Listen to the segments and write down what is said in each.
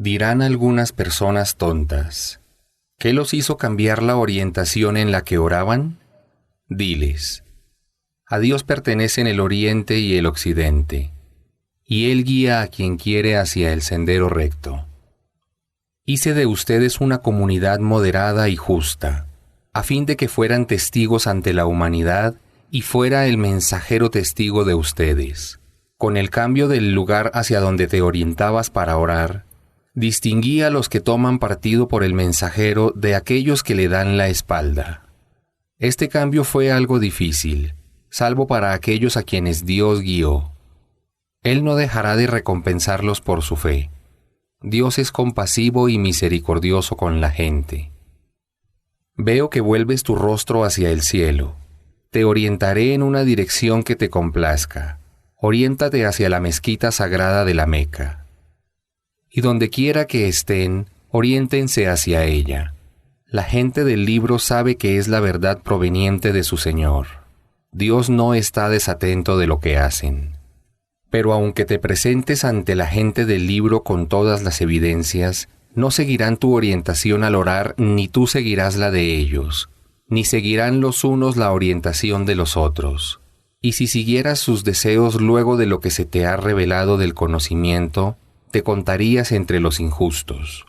Dirán algunas personas tontas: ¿qué los hizo cambiar la orientación en la que oraban? Diles: a Dios pertenecen el oriente y el occidente, y Él guía a quien quiere hacia el sendero recto. Hice de ustedes una comunidad moderada y justa, a fin de que fueran testigos ante la humanidad y fuera el mensajero testigo de ustedes. Con el cambio del lugar hacia donde te orientabas para orar, distinguí a los que toman partido por el mensajero de aquellos que le dan la espalda. Este cambio fue algo difícil, salvo para aquellos a quienes Dios guió. Él no dejará de recompensarlos por su fe. Dios es compasivo y misericordioso con la gente. Veo que vuelves tu rostro hacia el cielo. Te orientaré en una dirección que te complazca. Oriéntate hacia la mezquita sagrada de la Meca. Y donde quiera que estén, oriéntense hacia ella. La gente del libro sabe que es la verdad proveniente de su Señor. Dios no está desatento de lo que hacen. Pero aunque te presentes ante la gente del libro con todas las evidencias, no seguirán tu orientación al orar, ni tú seguirás la de ellos, ni seguirán los unos la orientación de los otros. Y si siguieras sus deseos luego de lo que se te ha revelado del conocimiento, te contarías entre los injustos.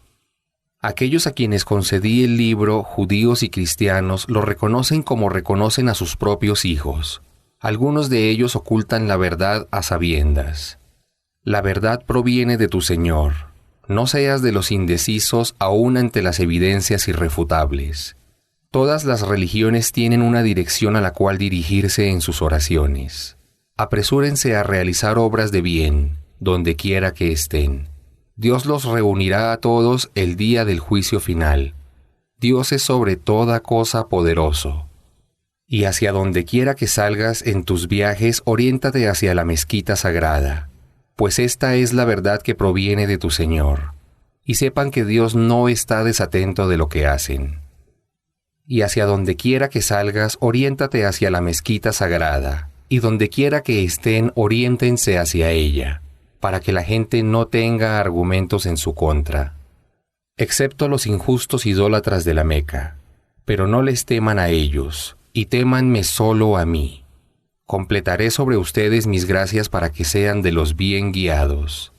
Aquellos a quienes concedí el libro, judíos y cristianos, lo reconocen como reconocen a sus propios hijos. Algunos de ellos ocultan la verdad a sabiendas. La verdad proviene de tu Señor. No seas de los indecisos aún ante las evidencias irrefutables. Todas las religiones tienen una dirección a la cual dirigirse en sus oraciones. Apresúrense a realizar obras de bien, donde quiera que estén. Dios los reunirá a todos el día del juicio final. Dios es sobre toda cosa poderoso. Y hacia donde quiera que salgas en tus viajes, oriéntate hacia la mezquita sagrada, pues esta es la verdad que proviene de tu Señor. Y sepan que Dios no está desatento de lo que hacen. Y hacia donde quiera que salgas, oriéntate hacia la mezquita sagrada, y donde quiera que estén, oriéntense hacia ella, para que la gente no tenga argumentos en su contra, excepto los injustos idólatras de la Meca. Pero no les teman a ellos, y témanme solo a mí. Completaré sobre ustedes mis gracias para que sean de los bien guiados.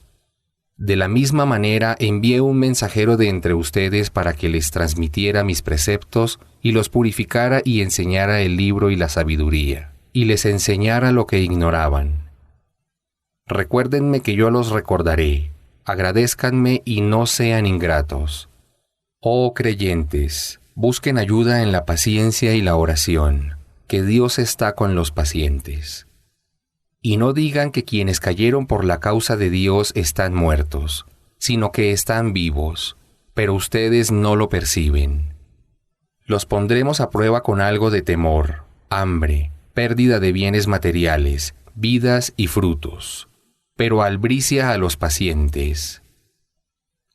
De la misma manera envié un mensajero de entre ustedes para que les transmitiera mis preceptos y los purificara y enseñara el libro y la sabiduría, y les enseñara lo que ignoraban. Recuérdenme que yo los recordaré, agradézcanme y no sean ingratos. Oh creyentes, busquen ayuda en la paciencia y la oración, que Dios está con los pacientes. Y no digan que quienes cayeron por la causa de Dios están muertos, sino que están vivos, pero ustedes no lo perciben. Los pondremos a prueba con algo de temor, hambre, pérdida de bienes materiales, vidas y frutos, pero albricia a los pacientes.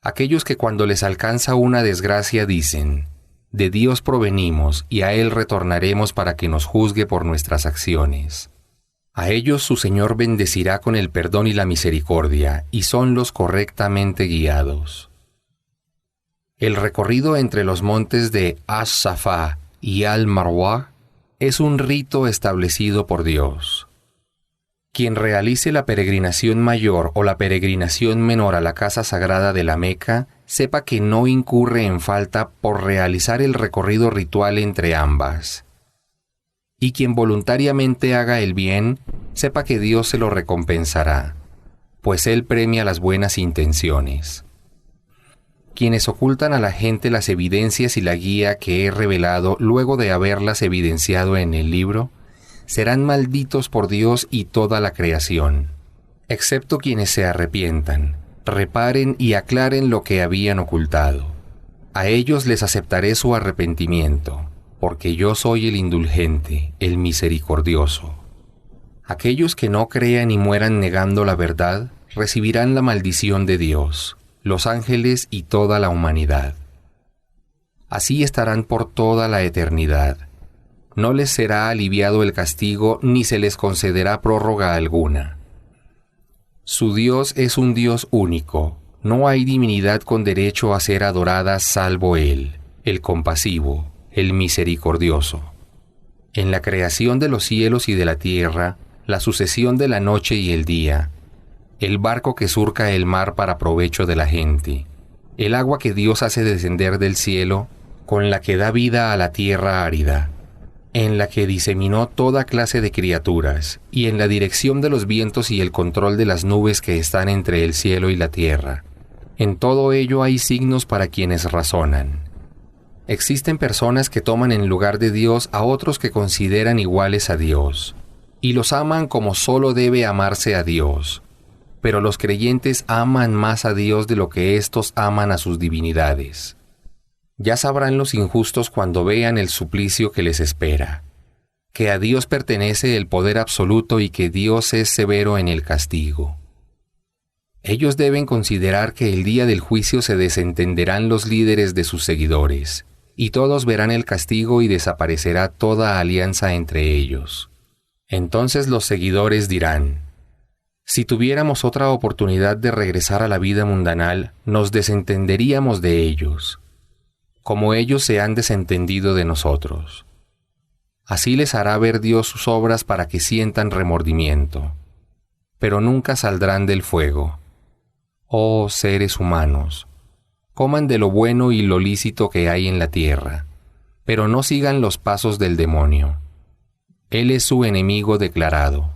Aquellos que cuando les alcanza una desgracia dicen: de Dios provenimos y a Él retornaremos para que nos juzgue por nuestras acciones. A ellos su Señor bendecirá con el perdón y la misericordia, y son los correctamente guiados. El recorrido entre los montes de As-Safa y Al-Marwa es un rito establecido por Dios. Quien realice la peregrinación mayor o la peregrinación menor a la casa sagrada de la Meca, sepa que no incurre en falta por realizar el recorrido ritual entre ambas. Y quien voluntariamente haga el bien, sepa que Dios se lo recompensará, pues Él premia las buenas intenciones. Quienes ocultan a la gente las evidencias y la guía que he revelado luego de haberlas evidenciado en el libro, serán malditos por Dios y toda la creación, excepto quienes se arrepientan, reparen y aclaren lo que habían ocultado. A ellos les aceptaré su arrepentimiento, porque yo soy el indulgente, el misericordioso. Aquellos que no crean y mueran negando la verdad, recibirán la maldición de Dios, los ángeles y toda la humanidad. Así estarán por toda la eternidad. No les será aliviado el castigo ni se les concederá prórroga alguna. Su Dios es un Dios único, no hay divinidad con derecho a ser adorada salvo Él, el compasivo, el misericordioso. En la creación de los cielos y de la tierra, la sucesión de la noche y el día, el barco que surca el mar para provecho de la gente, el agua que Dios hace descender del cielo, con la que da vida a la tierra árida, en la que diseminó toda clase de criaturas, y en la dirección de los vientos y el control de las nubes que están entre el cielo y la tierra. En todo ello hay signos para quienes razonan. Existen personas que toman en lugar de Dios a otros que consideran iguales a Dios, y los aman como solo debe amarse a Dios. Pero los creyentes aman más a Dios de lo que éstos aman a sus divinidades. Ya sabrán los injustos cuando vean el suplicio que les espera, que a Dios pertenece el poder absoluto y que Dios es severo en el castigo. Ellos deben considerar que el día del juicio se desentenderán los líderes de sus seguidores, y todos verán el castigo y desaparecerá toda alianza entre ellos. Entonces los seguidores dirán: si tuviéramos otra oportunidad de regresar a la vida mundanal, nos desentenderíamos de ellos, como ellos se han desentendido de nosotros. Así les hará ver Dios sus obras para que sientan remordimiento, pero nunca saldrán del fuego. Oh seres humanos, coman de lo bueno y lo lícito que hay en la tierra, pero no sigan los pasos del demonio. Él es su enemigo declarado.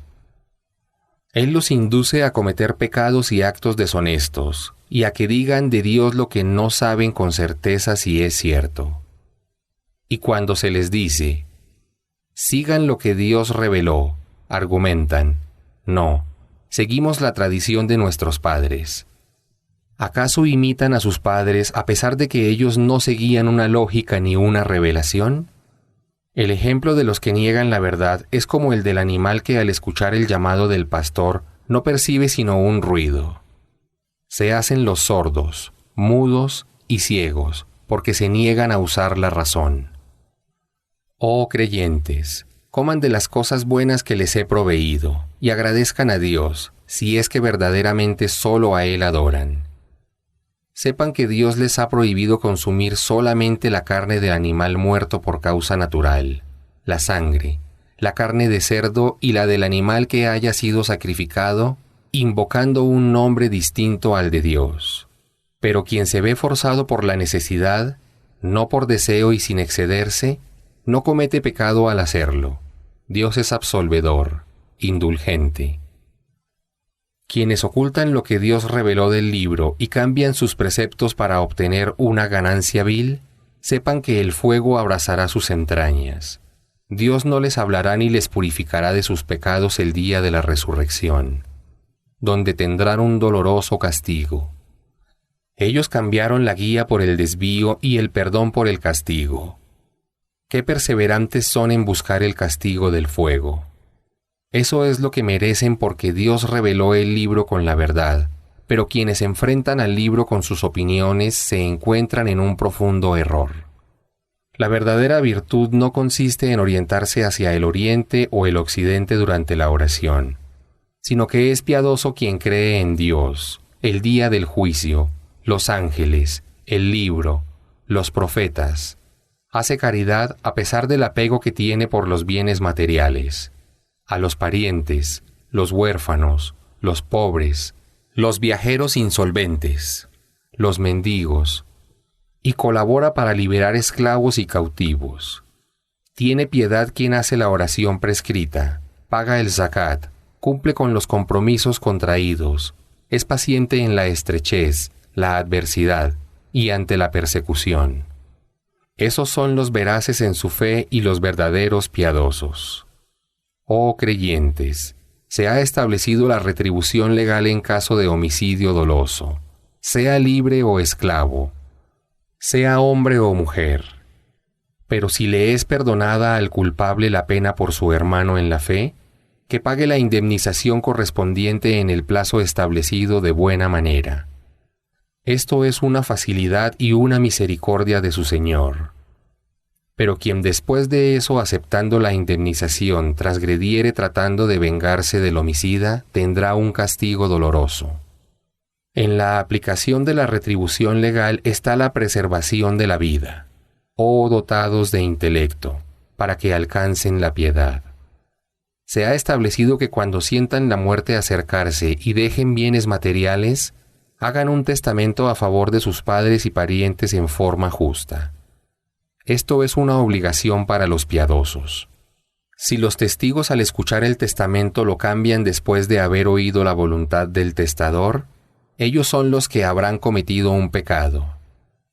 Él los induce a cometer pecados y actos deshonestos, y a que digan de Dios lo que no saben con certeza si es cierto. Y cuando se les dice: sigan lo que Dios reveló, argumentan: no, seguimos la tradición de nuestros padres. ¿Acaso imitan a sus padres a pesar de que ellos no seguían una lógica ni una revelación? El ejemplo de los que niegan la verdad es como el del animal que al escuchar el llamado del pastor no percibe sino un ruido. Se hacen los sordos, mudos y ciegos, porque se niegan a usar la razón. Oh creyentes, coman de las cosas buenas que les he proveído, y agradezcan a Dios, si es que verdaderamente solo a Él adoran. Sepan que Dios les ha prohibido consumir solamente la carne del animal muerto por causa natural, la sangre, la carne de cerdo y la del animal que haya sido sacrificado, invocando un nombre distinto al de Dios. Pero quien se ve forzado por la necesidad, no por deseo y sin excederse, no comete pecado al hacerlo. Dios es absolvedor, indulgente. Quienes ocultan lo que Dios reveló del libro y cambian sus preceptos para obtener una ganancia vil, sepan que el fuego abrasará sus entrañas. Dios no les hablará ni les purificará de sus pecados el día de la resurrección, donde tendrán un doloroso castigo. Ellos cambiaron la guía por el desvío y el perdón por el castigo. Qué perseverantes son en buscar el castigo del fuego. Eso es lo que merecen porque Dios reveló el libro con la verdad, pero quienes enfrentan al libro con sus opiniones se encuentran en un profundo error. La verdadera virtud no consiste en orientarse hacia el oriente o el occidente durante la oración, sino que es piadoso quien cree en Dios, el día del juicio, los ángeles, el libro, los profetas. Hace caridad a pesar del apego que tiene por los bienes materiales, a los parientes, los huérfanos, los pobres, los viajeros insolventes, los mendigos, y colabora para liberar esclavos y cautivos. Tiene piedad quien hace la oración prescrita, paga el zakat, cumple con los compromisos contraídos, es paciente en la estrechez, la adversidad y ante la persecución. Esos son los veraces en su fe y los verdaderos piadosos. Oh creyentes, se ha establecido la retribución legal en caso de homicidio doloso, sea libre o esclavo, sea hombre o mujer. Pero si le es perdonada al culpable la pena por su hermano en la fe, que pague la indemnización correspondiente en el plazo establecido de buena manera. Esto es una facilidad y una misericordia de su Señor. Pero quien después de eso, aceptando la indemnización, transgrediere tratando de vengarse del homicida, tendrá un castigo doloroso. En la aplicación de la retribución legal está la preservación de la vida, oh dotados de intelecto, para que alcancen la piedad. Se ha establecido que cuando sientan la muerte acercarse y dejen bienes materiales, hagan un testamento a favor de sus padres y parientes en forma justa. Esto es una obligación para los piadosos. Si los testigos al escuchar el testamento lo cambian después de haber oído la voluntad del testador, ellos son los que habrán cometido un pecado.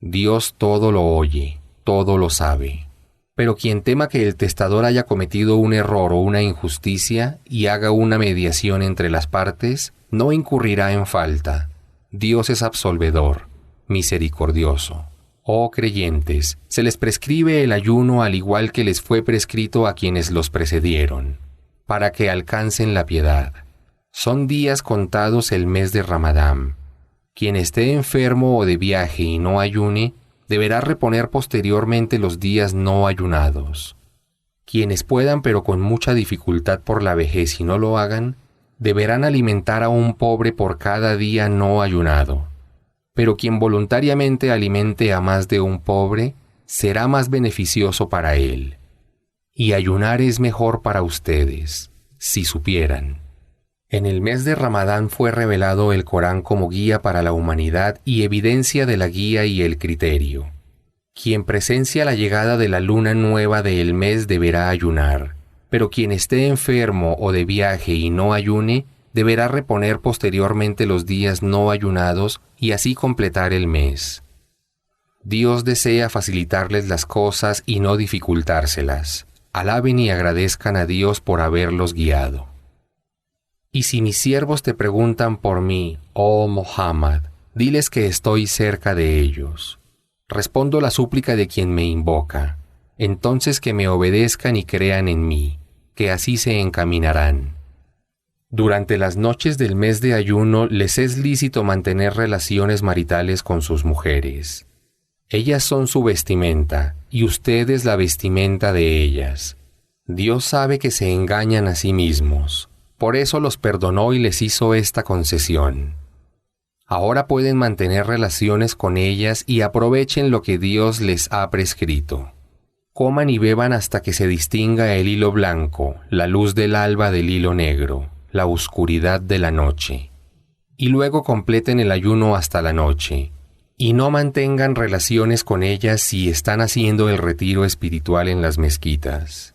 Dios todo lo oye, todo lo sabe. Pero quien tema que el testador haya cometido un error o una injusticia y haga una mediación entre las partes, no incurrirá en falta. Dios es absolvedor, misericordioso. Oh creyentes, se les prescribe el ayuno al igual que les fue prescrito a quienes los precedieron, para que alcancen la piedad. Son días contados el mes de Ramadán. Quien esté enfermo o de viaje y no ayune, deberá reponer posteriormente los días no ayunados. Quienes puedan pero con mucha dificultad por la vejez y no lo hagan, deberán alimentar a un pobre por cada día no ayunado. Pero quien voluntariamente alimente a más de un pobre, será más beneficioso para él. Y ayunar es mejor para ustedes, si supieran. En el mes de Ramadán fue revelado el Corán como guía para la humanidad y evidencia de la guía y el criterio. Quien presencia la llegada de la luna nueva del mes deberá ayunar, pero quien esté enfermo o de viaje y no ayune, deberá reponer posteriormente los días no ayunados y así completar el mes. Dios desea facilitarles las cosas y no dificultárselas. Alaben y agradezcan a Dios por haberlos guiado. Y si mis siervos te preguntan por mí, oh Muhammad, diles que estoy cerca de ellos. Respondo la súplica de quien me invoca. Entonces que me obedezcan y crean en mí, que así se encaminarán. Durante las noches del mes de ayuno les es lícito mantener relaciones maritales con sus mujeres. Ellas son su vestimenta, y ustedes la vestimenta de ellas. Dios sabe que se engañan a sí mismos. Por eso los perdonó y les hizo esta concesión. Ahora pueden mantener relaciones con ellas y aprovechen lo que Dios les ha prescrito. Coman y beban hasta que se distinga el hilo blanco, la luz del alba del hilo negro, la oscuridad de la noche. Y luego completen el ayuno hasta la noche. Y no mantengan relaciones con ellas si están haciendo el retiro espiritual en las mezquitas.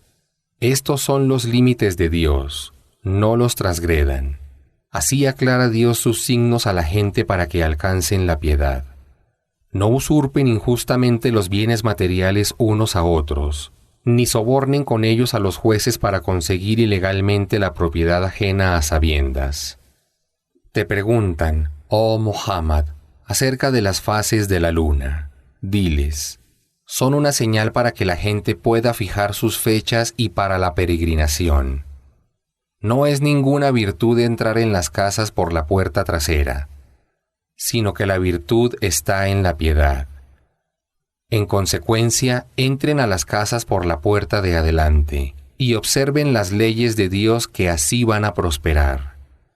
Estos son los límites de Dios. No los transgredan. Así aclara Dios sus signos a la gente para que alcancen la piedad. No usurpen injustamente los bienes materiales unos a otros, ni sobornen con ellos a los jueces para conseguir ilegalmente la propiedad ajena a sabiendas. Te preguntan, oh Muhammad, acerca de las fases de la luna. Diles, son una señal para que la gente pueda fijar sus fechas y para la peregrinación. No es ninguna virtud entrar en las casas por la puerta trasera, sino que la virtud está en la piedad. En consecuencia, entren a las casas por la puerta de adelante, y observen las leyes de Dios que así van a prosperar,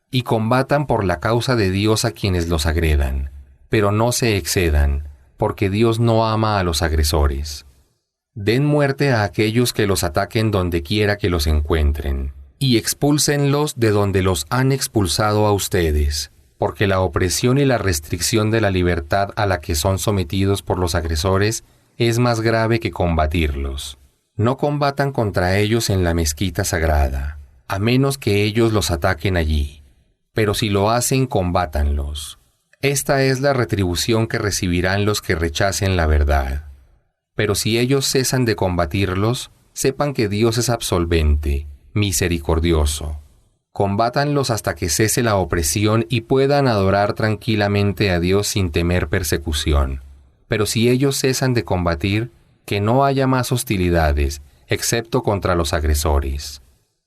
y combatan por la causa de Dios a quienes los agredan, pero no se excedan, porque Dios no ama a los agresores. Den muerte a aquellos que los ataquen donde quiera que los encuentren, y expúlsenlos de donde los han expulsado a ustedes, porque la opresión y la restricción de la libertad a la que son sometidos por los agresores es más grave que combatirlos. No combatan contra ellos en la mezquita sagrada, a menos que ellos los ataquen allí, pero si lo hacen, combátanlos. Esta es la retribución que recibirán los que rechacen la verdad. Pero si ellos cesan de combatirlos, sepan que Dios es absolvente, misericordioso. Combátanlos hasta que cese la opresión y puedan adorar tranquilamente a Dios sin temer persecución. Pero si ellos cesan de combatir, que no haya más hostilidades, excepto contra los agresores.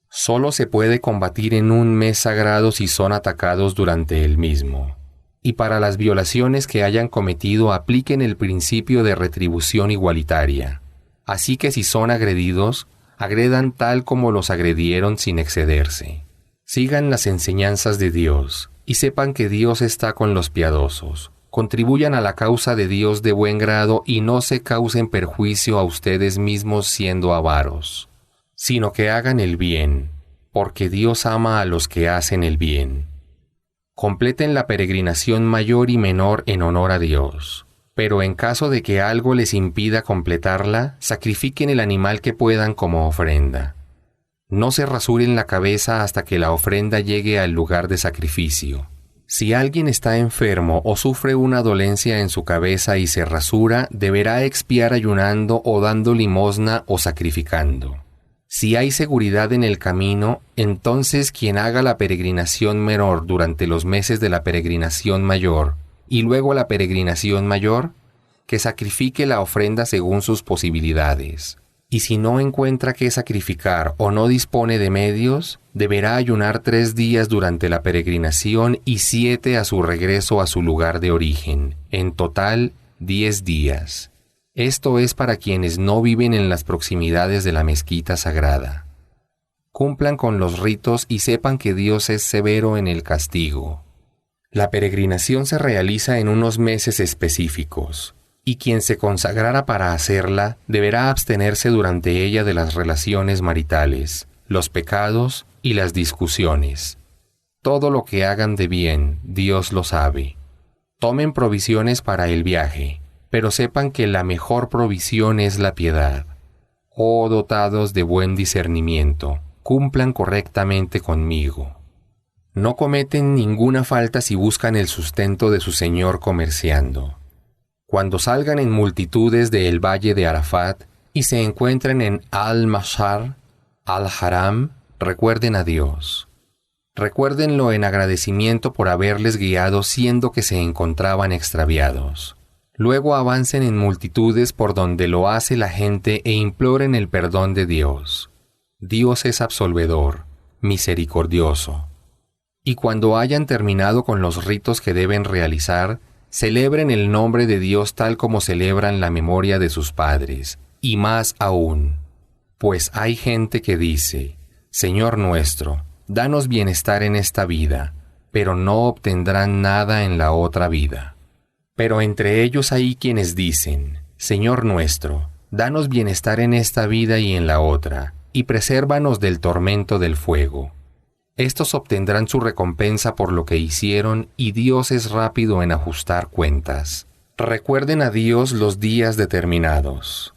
Solo se puede combatir en un mes sagrado si son atacados durante el mismo. Y para las violaciones que hayan cometido apliquen el principio de retribución igualitaria. Así que si son agredidos, agredan tal como los agredieron sin excederse. Sigan las enseñanzas de Dios, y sepan que Dios está con los piadosos. Contribuyan a la causa de Dios de buen grado y no se causen perjuicio a ustedes mismos siendo avaros, sino que hagan el bien, porque Dios ama a los que hacen el bien. Completen la peregrinación mayor y menor en honor a Dios. Pero en caso de que algo les impida completarla, sacrifiquen el animal que puedan como ofrenda. No se rasuren la cabeza hasta que la ofrenda llegue al lugar de sacrificio. Si alguien está enfermo o sufre una dolencia en su cabeza y se rasura, deberá expiar ayunando o dando limosna o sacrificando. Si hay seguridad en el camino, entonces quien haga la peregrinación menor durante los meses de la peregrinación mayor, y luego la peregrinación mayor, que sacrifique la ofrenda según sus posibilidades. Y si no encuentra qué sacrificar o no dispone de medios, deberá ayunar 3 días durante la peregrinación y 7 a su regreso a su lugar de origen. En total, 10 días. Esto es para quienes no viven en las proximidades de la mezquita sagrada. Cumplan con los ritos y sepan que Dios es severo en el castigo. La peregrinación se realiza en unos meses específicos, y quien se consagrara para hacerla deberá abstenerse durante ella de las relaciones maritales, los pecados y las discusiones. Todo lo que hagan de bien, Dios lo sabe. Tomen provisiones para el viaje, pero sepan que la mejor provisión es la piedad. Oh dotados de buen discernimiento, cumplan correctamente conmigo. No cometen ninguna falta si buscan el sustento de su Señor comerciando. Cuando salgan en multitudes del valle de Arafat y se encuentren en Al-Mashar, Al-Haram, recuerden a Dios. Recuérdenlo en agradecimiento por haberles guiado siendo que se encontraban extraviados. Luego avancen en multitudes por donde lo hace la gente e imploren el perdón de Dios. Dios es absolvedor, misericordioso. Y cuando hayan terminado con los ritos que deben realizar, celebren el nombre de Dios tal como celebran la memoria de sus padres, y más aún. Pues hay gente que dice, Señor nuestro, danos bienestar en esta vida, pero no obtendrán nada en la otra vida. Pero entre ellos hay quienes dicen, Señor nuestro, danos bienestar en esta vida y en la otra, y presérvanos del tormento del fuego. Estos obtendrán su recompensa por lo que hicieron y Dios es rápido en ajustar cuentas. Recuerden a Dios los días determinados.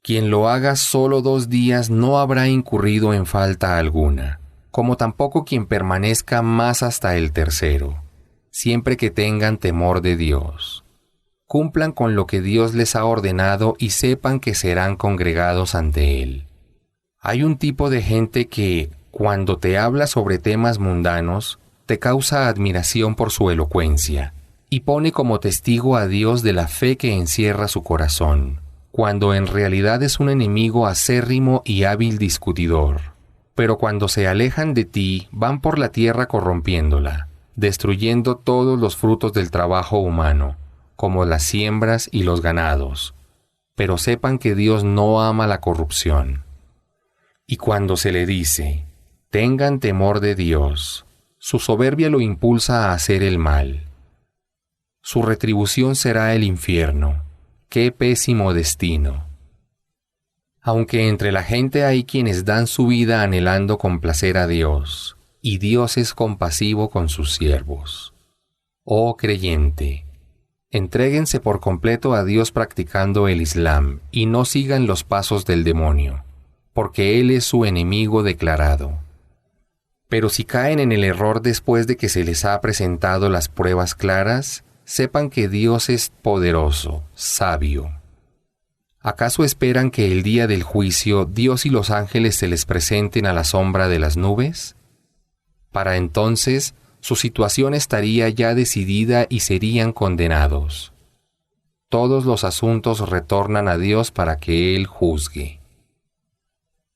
Quien lo haga solo 2 días no habrá incurrido en falta alguna, como tampoco quien permanezca más hasta el tercero, siempre que tengan temor de Dios. Cumplan con lo que Dios les ha ordenado y sepan que serán congregados ante Él. Hay un tipo de gente que, cuando te habla sobre temas mundanos, te causa admiración por su elocuencia, y pone como testigo a Dios de la fe que encierra su corazón, cuando en realidad es un enemigo acérrimo y hábil discutidor. Pero cuando se alejan de ti, van por la tierra corrompiéndola, destruyendo todos los frutos del trabajo humano, como las siembras y los ganados. Pero sepan que Dios no ama la corrupción. Y cuando se le dice, tengan temor de Dios, su soberbia lo impulsa a hacer el mal. Su retribución será el infierno. ¡Qué pésimo destino! Aunque entre la gente hay quienes dan su vida anhelando complacer a Dios, y Dios es compasivo con sus siervos. Oh creyente, entréguense por completo a Dios practicando el Islam y no sigan los pasos del demonio, porque Él es su enemigo declarado. Pero si caen en el error después de que se les ha presentado las pruebas claras, sepan que Dios es poderoso, sabio. ¿Acaso esperan que el día del juicio Dios y los ángeles se les presenten a la sombra de las nubes? Para entonces, su situación estaría ya decidida y serían condenados. Todos los asuntos retornan a Dios para que Él juzgue.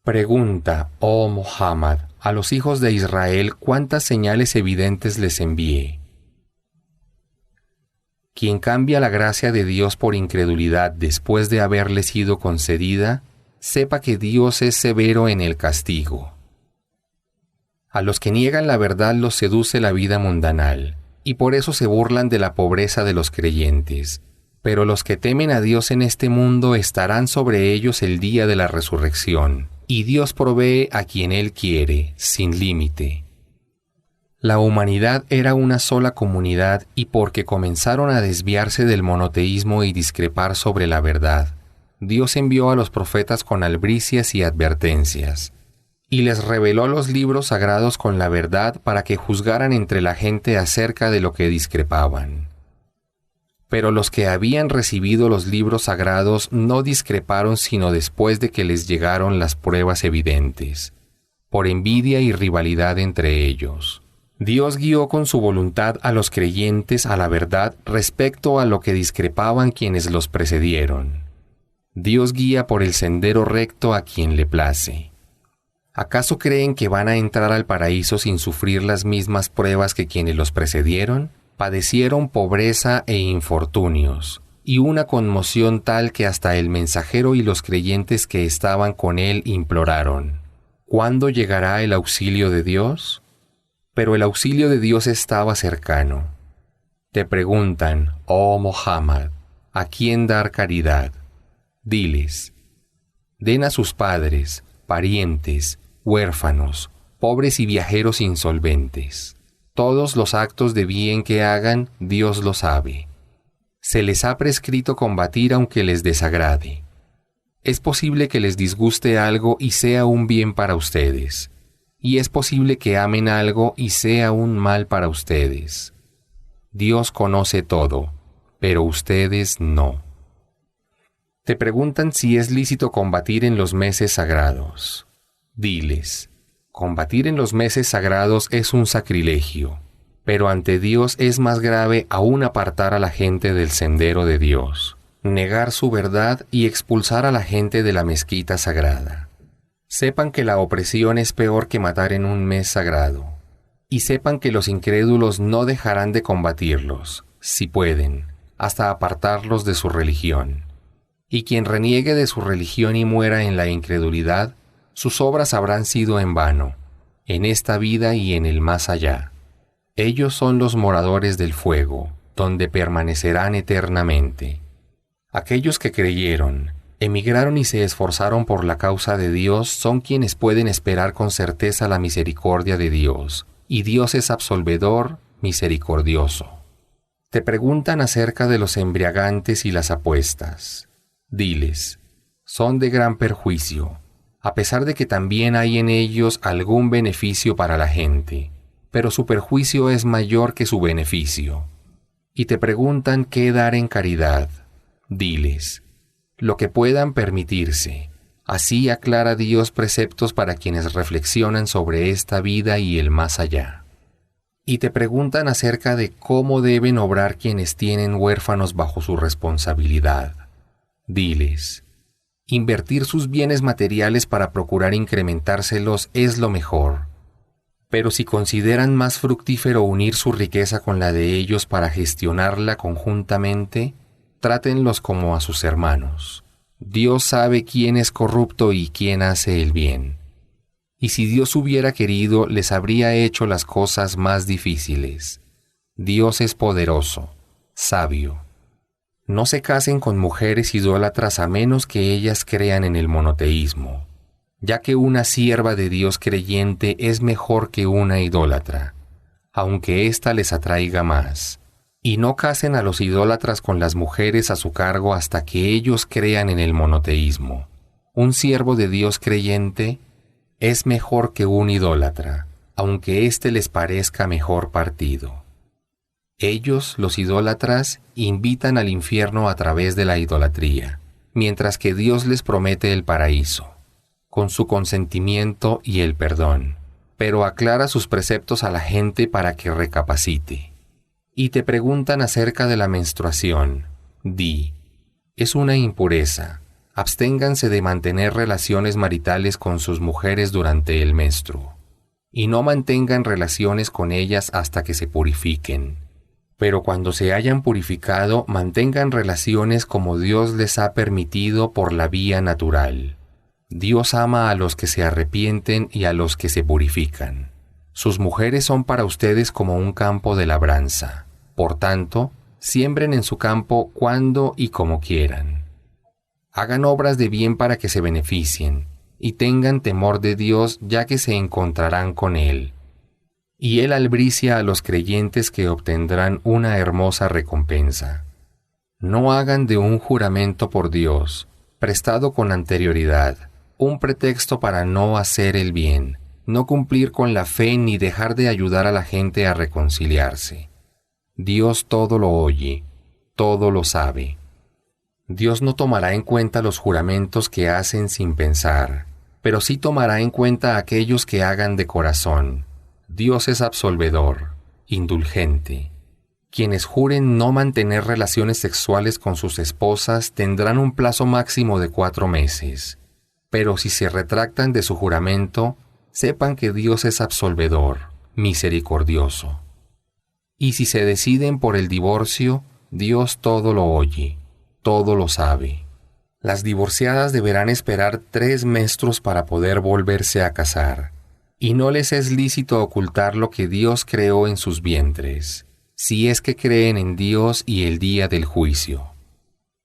Pregunta, oh Muhammad, a los hijos de Israel cuántas señales evidentes les envié. Quien cambia la gracia de Dios por incredulidad después de haberle sido concedida, sepa que Dios es severo en el castigo. A los que niegan la verdad los seduce la vida mundanal, y por eso se burlan de la pobreza de los creyentes. Pero los que temen a Dios en este mundo estarán sobre ellos el día de la resurrección, y Dios provee a quien Él quiere, sin límite. La humanidad era una sola comunidad y porque comenzaron a desviarse del monoteísmo y discrepar sobre la verdad, Dios envió a los profetas con albricias y advertencias, y les reveló los libros sagrados con la verdad para que juzgaran entre la gente acerca de lo que discrepaban. Pero los que habían recibido los libros sagrados no discreparon sino después de que les llegaron las pruebas evidentes, por envidia y rivalidad entre ellos. Dios guió con su voluntad a los creyentes a la verdad respecto a lo que discrepaban quienes los precedieron. Dios guía por el sendero recto a quien le place. ¿Acaso creen que van a entrar al paraíso sin sufrir las mismas pruebas que quienes los precedieron? Padecieron pobreza e infortunios, y una conmoción tal que hasta el mensajero y los creyentes que estaban con él imploraron: ¿cuándo llegará el auxilio de Dios? Pero el auxilio de Dios estaba cercano. Te preguntan, oh Muhammad, ¿a quién dar caridad? Diles: den a sus padres, parientes, huérfanos, pobres y viajeros insolventes. Todos los actos de bien que hagan, Dios lo sabe. Se les ha prescrito combatir aunque les desagrade. Es posible que les disguste algo y sea un bien para ustedes, y es posible que amen algo y sea un mal para ustedes. Dios conoce todo, pero ustedes no. Te preguntan si es lícito combatir en los meses sagrados. Diles: combatir en los meses sagrados es un sacrilegio, pero ante Dios es más grave aún apartar a la gente del sendero de Dios, negar su verdad y expulsar a la gente de la mezquita sagrada. Sepan que la opresión es peor que matar en un mes sagrado, y sepan que los incrédulos no dejarán de combatirlos, si pueden, hasta apartarlos de su religión. Y quien reniegue de su religión y muera en la incredulidad, sus obras habrán sido en vano, en esta vida y en el más allá. Ellos son los moradores del fuego, donde permanecerán eternamente. Aquellos que creyeron, emigraron y se esforzaron por la causa de Dios son quienes pueden esperar con certeza la misericordia de Dios, y Dios es absolvedor, misericordioso. Te preguntan acerca de los embriagantes y las apuestas. Diles: son de gran perjuicio, a pesar de que también hay en ellos algún beneficio para la gente, pero su perjuicio es mayor que su beneficio. Y te preguntan qué dar en caridad. Diles: lo que puedan permitirse. Así aclara Dios preceptos para quienes reflexionan sobre esta vida y el más allá. Y te preguntan acerca de cómo deben obrar quienes tienen huérfanos bajo su responsabilidad. Diles: invertir sus bienes materiales para procurar incrementárselos es lo mejor. Pero si consideran más fructífero unir su riqueza con la de ellos para gestionarla conjuntamente, trátenlos como a sus hermanos. Dios sabe quién es corrupto y quién hace el bien. Y si Dios hubiera querido, les habría hecho las cosas más difíciles. Dios es poderoso, sabio. No se casen con mujeres idólatras a menos que ellas crean en el monoteísmo, ya que una sierva de Dios creyente es mejor que una idólatra, aunque ésta les atraiga más. Y no casen a los idólatras con las mujeres a su cargo hasta que ellos crean en el monoteísmo. Un siervo de Dios creyente es mejor que un idólatra, aunque éste les parezca mejor partido. Ellos, los idólatras, invitan al infierno a través de la idolatría, mientras que Dios les promete el paraíso, con su consentimiento y el perdón, pero aclara sus preceptos a la gente para que recapacite. Y te preguntan acerca de la menstruación. Di: es una impureza. Absténganse de mantener relaciones maritales con sus mujeres durante el menstruo, y no mantengan relaciones con ellas hasta que se purifiquen. Pero cuando se hayan purificado, mantengan relaciones como Dios les ha permitido por la vía natural. Dios ama a los que se arrepienten y a los que se purifican. Sus mujeres son para ustedes como un campo de labranza. Por tanto, siembren en su campo cuando y como quieran. Hagan obras de bien para que se beneficien, y tengan temor de Dios, ya que se encontrarán con Él. Y Él albricia a los creyentes que obtendrán una hermosa recompensa. No hagan de un juramento por Dios, prestado con anterioridad, un pretexto para no hacer el bien, no cumplir con la fe ni dejar de ayudar a la gente a reconciliarse. Dios todo lo oye, todo lo sabe. Dios no tomará en cuenta los juramentos que hacen sin pensar, pero sí tomará en cuenta aquellos que hagan de corazón. Dios es absolvedor, indulgente. Quienes juren no mantener relaciones sexuales con sus esposas tendrán un plazo máximo de 4 meses. Pero si se retractan de su juramento, sepan que Dios es absolvedor, misericordioso. Y si se deciden por el divorcio, Dios todo lo oye, todo lo sabe. Las divorciadas deberán esperar 3 menstruos para poder volverse a casar, y no les es lícito ocultar lo que Dios creó en sus vientres, si es que creen en Dios y el día del juicio.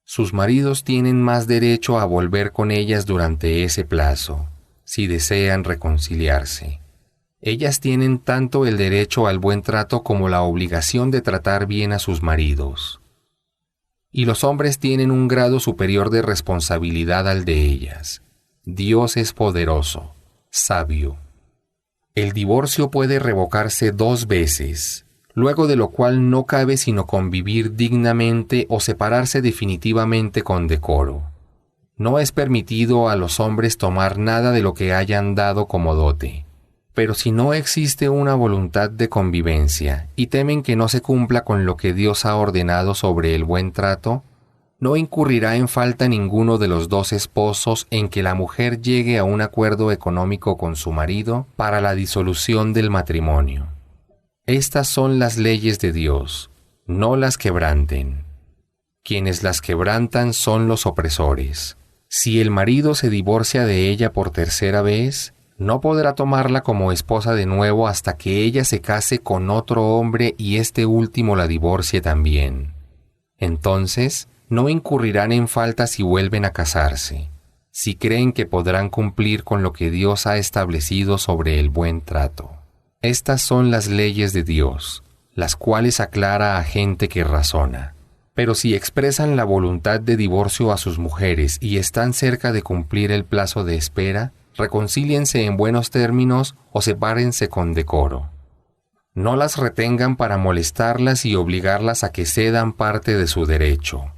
Sus maridos tienen más derecho a volver con ellas durante ese plazo, si desean reconciliarse. Ellas tienen tanto el derecho al buen trato como la obligación de tratar bien a sus maridos. Y los hombres tienen un grado superior de responsabilidad al de ellas. Dios es poderoso, sabio. El divorcio puede revocarse 2 veces, luego de lo cual no cabe sino convivir dignamente o separarse definitivamente con decoro. No es permitido a los hombres tomar nada de lo que hayan dado como dote. Pero si no existe una voluntad de convivencia y temen que no se cumpla con lo que Dios ha ordenado sobre el buen trato, no incurrirá en falta ninguno de los 2 esposos en que la mujer llegue a un acuerdo económico con su marido para la disolución del matrimonio. Estas son las leyes de Dios, no las quebranten. Quienes las quebrantan son los opresores. Si el marido se divorcia de ella por 3ª vez, no podrá tomarla como esposa de nuevo hasta que ella se case con otro hombre y este último la divorcie también. Entonces, no incurrirán en falta si vuelven a casarse, si creen que podrán cumplir con lo que Dios ha establecido sobre el buen trato. Estas son las leyes de Dios, las cuales aclara a gente que razona. Pero si expresan la voluntad de divorcio a sus mujeres y están cerca de cumplir el plazo de espera, reconcíliense en buenos términos o sepárense con decoro. No las retengan para molestarlas y obligarlas a que cedan parte de su derecho,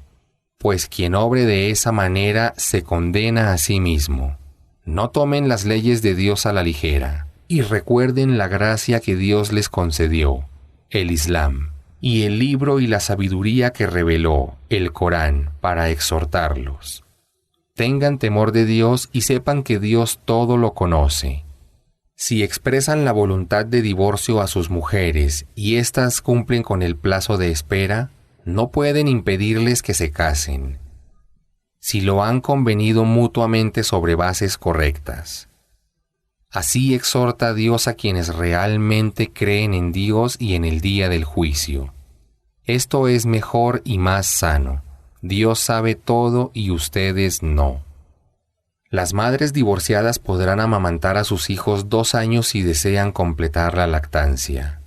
pues quien obre de esa manera se condena a sí mismo. No tomen las leyes de Dios a la ligera, y recuerden la gracia que Dios les concedió, el Islam, y el libro y la sabiduría que reveló, el Corán, para exhortarlos. Tengan temor de Dios y sepan que Dios todo lo conoce. Si expresan la voluntad de divorcio a sus mujeres y éstas cumplen con el plazo de espera, no pueden impedirles que se casen, si lo han convenido mutuamente sobre bases correctas. Así exhorta Dios a quienes realmente creen en Dios y en el día del juicio. Esto es mejor y más sano. Dios sabe todo y ustedes no. Las madres divorciadas podrán amamantar a sus hijos 2 años si desean completar la lactancia.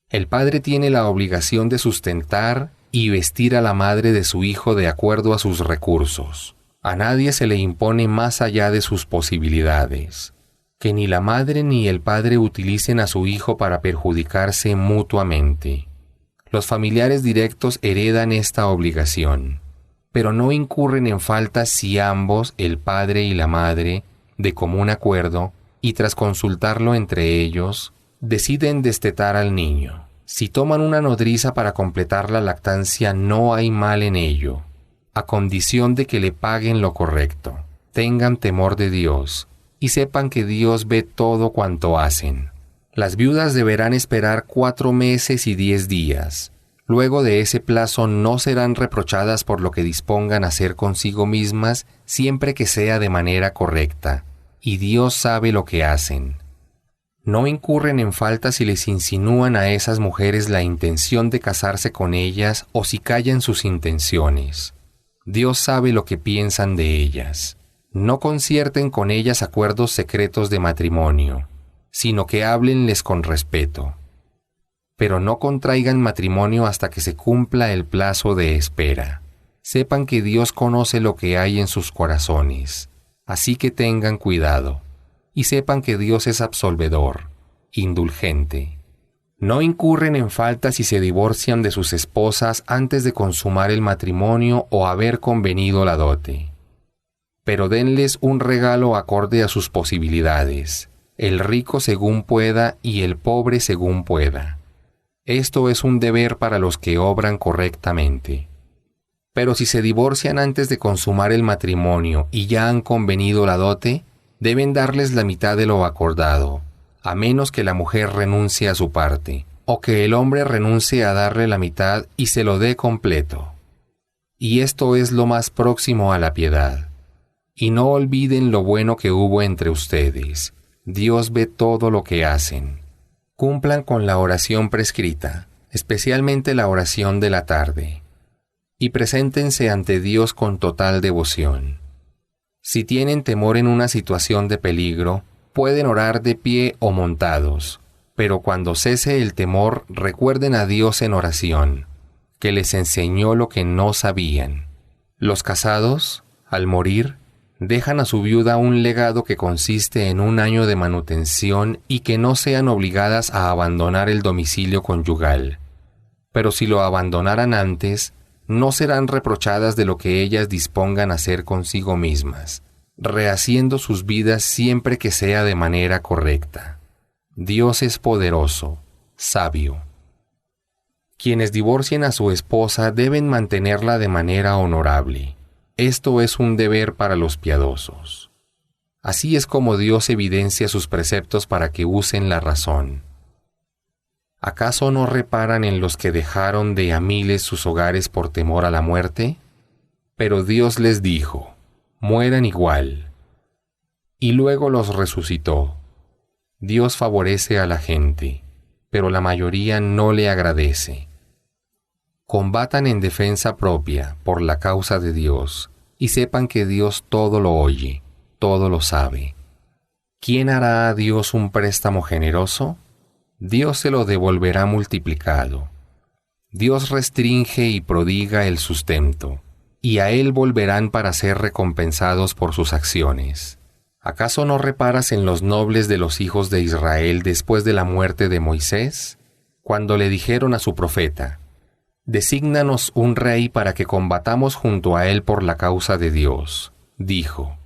El padre tiene la obligación de sustentar y vestir a la madre de su hijo de acuerdo a sus recursos. A nadie se le impone más allá de sus posibilidades. Que ni la madre ni el padre utilicen a su hijo para perjudicarse mutuamente. Los familiares directos heredan esta obligación, pero no incurren en falta si ambos, el padre y la madre, de común acuerdo, y tras consultarlo entre ellos, deciden destetar al niño. Si toman una nodriza para completar la lactancia, no hay mal en ello, a condición de que le paguen lo correcto. Tengan temor de Dios, y sepan que Dios ve todo cuanto hacen. Las viudas deberán esperar 4 meses y 10 días. Luego de ese plazo no serán reprochadas por lo que dispongan hacer consigo mismas siempre que sea de manera correcta, y Dios sabe lo que hacen. No incurren en falta si les insinúan a esas mujeres la intención de casarse con ellas o si callan sus intenciones. Dios sabe lo que piensan de ellas. No concierten con ellas acuerdos secretos de matrimonio, sino que háblenles con respeto. Pero no contraigan matrimonio hasta que se cumpla el plazo de espera. Sepan que Dios conoce lo que hay en sus corazones, así que tengan cuidado. Y sepan que Dios es absolvedor, indulgente. No incurren en falta si se divorcian de sus esposas antes de consumar el matrimonio o haber convenido la dote. Pero denles un regalo acorde a sus posibilidades, el rico según pueda y el pobre según pueda. Esto es un deber para los que obran correctamente. Pero si se divorcian antes de consumar el matrimonio y ya han convenido la dote, deben darles la mitad de lo acordado, a menos que la mujer renuncie a su parte, o que el hombre renuncie a darle la mitad y se lo dé completo. Y esto es lo más próximo a la piedad. Y no olviden lo bueno que hubo entre ustedes. Dios ve todo lo que hacen. Cumplan con la oración prescrita, especialmente la oración de la tarde, y preséntense ante Dios con total devoción. Si tienen temor en una situación de peligro, pueden orar de pie o montados, pero cuando cese el temor, recuerden a Dios en oración, que les enseñó lo que no sabían. Los casados, al morir, dejan a su viuda un legado que consiste en 1 año de manutención y que no sean obligadas a abandonar el domicilio conyugal. Pero si lo abandonaran antes, no serán reprochadas de lo que ellas dispongan hacer consigo mismas, rehaciendo sus vidas siempre que sea de manera correcta. Dios es poderoso, sabio. Quienes divorcien a su esposa deben mantenerla de manera honorable. Esto es un deber para los piadosos. Así es como Dios evidencia sus preceptos para que usen la razón. ¿Acaso no reparan en los que dejaron de a miles sus hogares por temor a la muerte? Pero Dios les dijo, mueran igual. Y luego los resucitó. Dios favorece a la gente, pero la mayoría no le agradece. Combatan en defensa propia por la causa de Dios, y sepan que Dios todo lo oye, todo lo sabe. ¿Quién hará a Dios un préstamo generoso? Dios se lo devolverá multiplicado. Dios restringe y prodiga el sustento, y a Él volverán para ser recompensados por sus acciones. ¿Acaso no reparas en los nobles de los hijos de Israel después de la muerte de Moisés? Cuando le dijeron a su profeta, «Desígnanos un rey para que combatamos junto a él por la causa de Dios», dijo,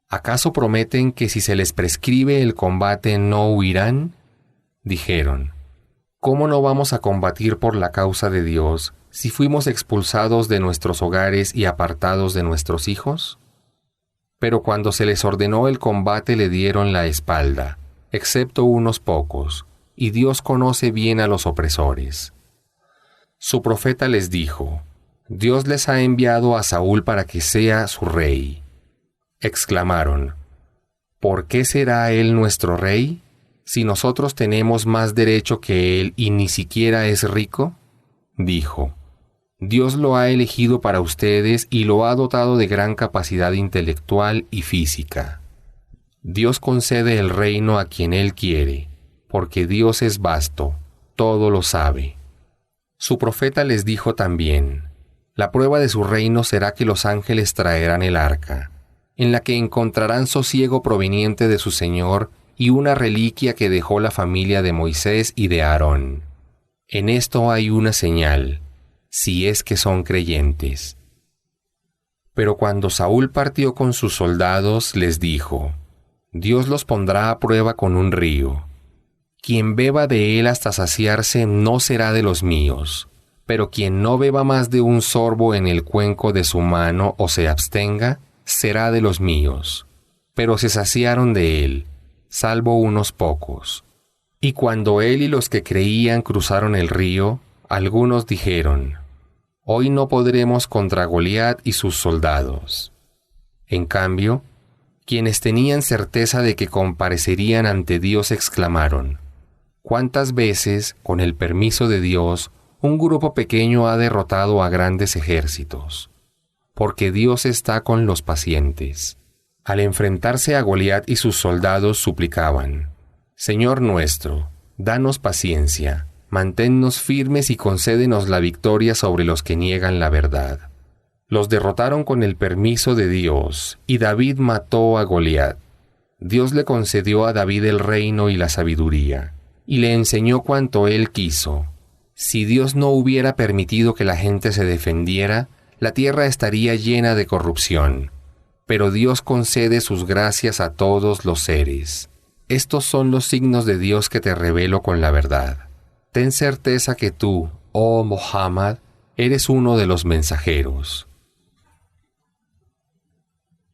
«¿Acaso prometen que si se les prescribe el combate no huirán?» Dijeron, «¿Cómo no vamos a combatir por la causa de Dios si fuimos expulsados de nuestros hogares y apartados de nuestros hijos?» Pero cuando se les ordenó el combate le dieron la espalda, excepto unos pocos, y Dios conoce bien a los opresores. Su profeta les dijo, «Dios les ha enviado a Saúl para que sea su rey». Exclamaron, «¿Por qué será él nuestro rey, si nosotros tenemos más derecho que él y ni siquiera es rico?» Dijo, «Dios lo ha elegido para ustedes y lo ha dotado de gran capacidad intelectual y física. Dios concede el reino a quien Él quiere, porque Dios es vasto, todo lo sabe». Su profeta les dijo también, «La prueba de su reino será que los ángeles traerán el arca, en la que encontrarán sosiego proveniente de su Señor y una reliquia que dejó la familia de Moisés y de Aarón. En esto hay una señal, si es que son creyentes». Pero cuando Saúl partió con sus soldados, les dijo, «Dios los pondrá a prueba con un río. Quien beba de él hasta saciarse no será de los míos, pero quien no beba más de un sorbo en el cuenco de su mano o se abstenga, será de los míos». Pero se saciaron de él, salvo unos pocos. Y cuando él y los que creían cruzaron el río, algunos dijeron, «Hoy no podremos contra Goliat y sus soldados». En cambio, Quienes tenían certeza de que comparecerían ante Dios exclamaron: ¿cuántas veces, con el permiso de Dios, un grupo pequeño ha derrotado a grandes ejércitos? Porque Dios está con los pacientes. Al enfrentarse a Goliat y sus soldados suplicaban: Señor nuestro, danos paciencia, manténnos firmes y concédenos la victoria sobre los que niegan la verdad. Los derrotaron con el permiso de Dios, y David mató a Goliat. Dios le concedió a David el reino y la sabiduría, y le enseñó cuanto él quiso. Si Dios no hubiera permitido que la gente se defendiera, la tierra estaría llena de corrupción. Pero Dios concede sus gracias a todos los seres. Estos son los signos de Dios que te revelo con la verdad. Ten certeza que tú, oh Muhammad, eres uno de los mensajeros.